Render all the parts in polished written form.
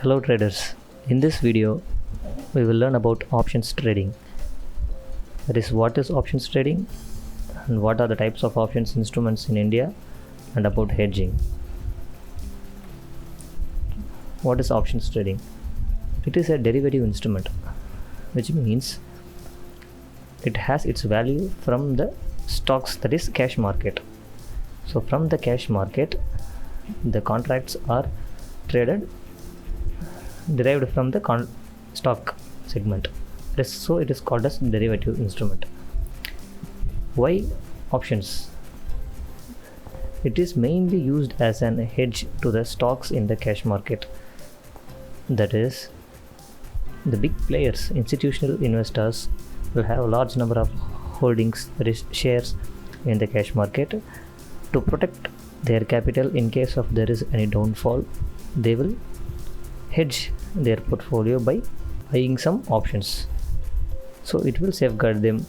Hello traders, in this video we will learn about options trading. That is, what is options trading and what are the types of options instruments in India, and about hedging. What is options trading? It is a derivative instrument, which means it has its value from the stocks, that is cash market. So from the cash market the contracts are traded derived from the stock segment. So it is called as derivative instrument. Why options? It is mainly used as an hedge to the stocks in the cash market. That is, the big players, institutional investors, will have a large number of holdings, that is shares, in the cash market. To protect their capital in case of there is any downfall, they will hedge their portfolio by buying some options, so it will safeguard them.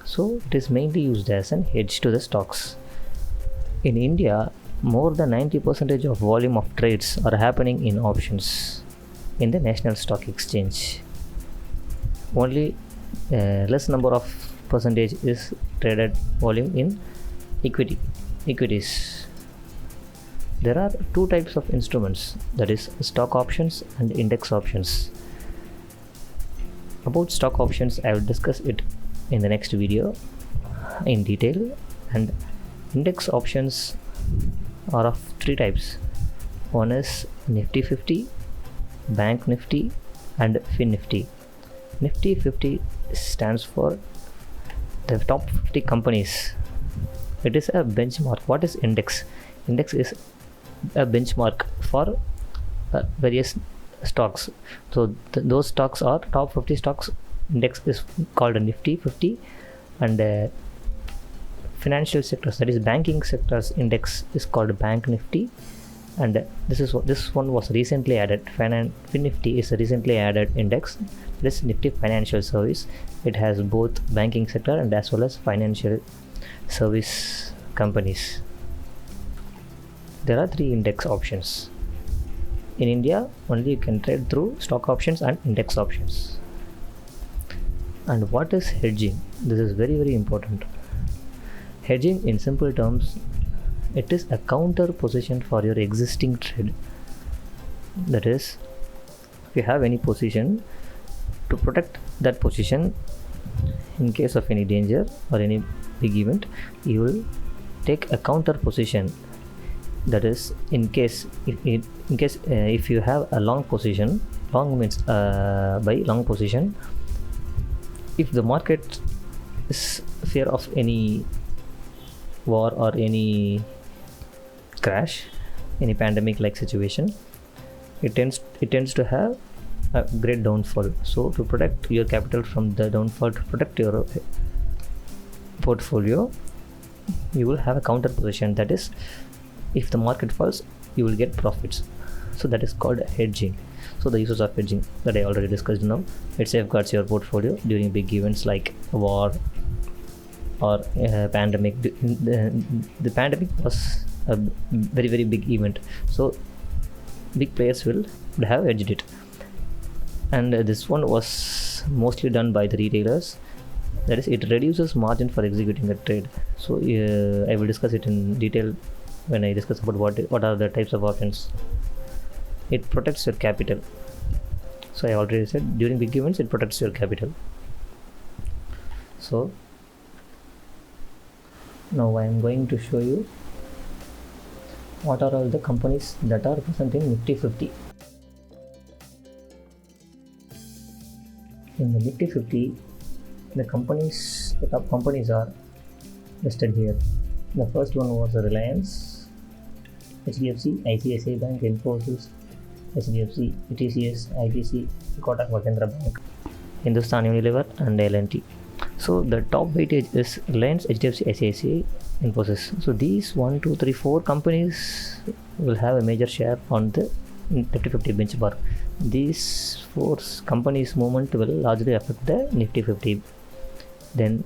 So it is mainly used as an hedge to the stocks. In India, more than 90% of volume of trades are happening in options in the National Stock Exchange. Only less number of percentage is traded volume in equities. There are two types of instruments, that is stock options and index options. About stock options, I will discuss it in the next video in detail, and index options are of three types. One is Nifty 50, Bank Nifty, and Fin Nifty. Nifty 50 stands for the top 50 companies. It is a benchmark. What is index? Index is a benchmark for various stocks. So those stocks are top 50 stocks. Index is called a Nifty 50, and financial sectors, that is banking sectors, index is called Bank Nifty. And this one was recently added. Fin Nifty is a recently added index. This Nifty Financial Service, it has both banking sector and as well as financial service companies. There are three index options. In India, only you can trade through stock options and index options. And what is hedging? This is very, very important. Hedging, in simple terms, it is a counter position for your existing trade. That is, if you have any position, to protect that position in case of any danger or any big event, you will take a counter position. That is, in case if you have a long position, long means by long position, if the market is fear of any war or any crash, any pandemic like situation, it tends to have a great downfall. So to protect your capital from the downfall, to protect your portfolio, you will have a counter position. That is, if the market falls, you will get profits. So that is called hedging. So the uses of hedging that I already discussed now. It safeguards your portfolio during big events like war or pandemic. The pandemic was a very, very big event, so big players would have hedged it. And this one was mostly done by the retailers. That is, it reduces margin for executing a trade. So I will discuss it in detail when I discuss about what are the types of options. It protects your capital. So I already said, during big events it protects your capital. So now I am going to show you what are all the companies that are present in Nifty 50. In the Nifty 50, the top companies are listed here. The first one was Reliance, HDFC, ICICI Bank, Infosys, HDFC, TCS, ITC, Kotak Mahindra Bank, Hindustan Unilever, and L&T. So the top weightage is Reliance, HDFC, ICICI, Infosys. So these 1, 2, 3, 4 companies will have a major share on the Nifty 50 benchmark. These 4 companies' movement will largely affect the Nifty 50. Then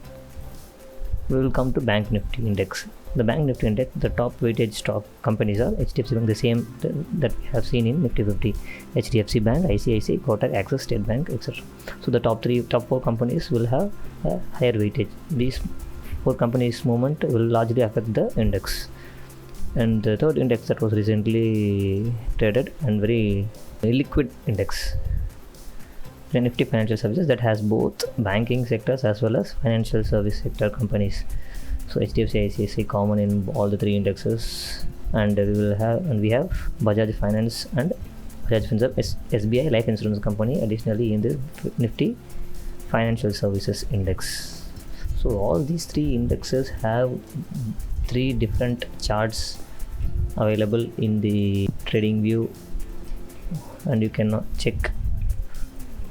we will come to Bank Nifty index. the bank Nifty index, the top weighted stock companies are HDFC Bank, the same that we have seen in Nifty 50, HDFC Bank, ICICI, Kotak, Axis, State Bank, etc. So the top 4 companies will have a higher weightage. These 4 companies' movement will largely affect the index. And the third index that was recently traded and very liquid index, the Nifty Financial Services, that has both banking sectors as well as financial service sector companies. So HDFC, ICICI common in all the 3 indexes, and we have Bajaj Finance and Bajaj Finserv, SBI Life Insurance Company additionally in the Nifty Financial Services Index. So all these 3 indexes have 3 different charts available in the trading view, and you can check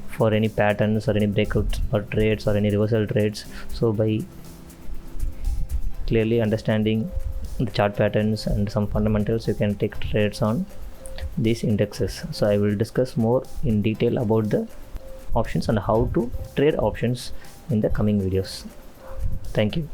for any patterns or any breakout or trades or any reversal trades. So by clearly understanding the chart patterns and some fundamentals, you can take trades on these indexes. So I will discuss more in detail about the options and how to trade options in the coming videos. Thank you.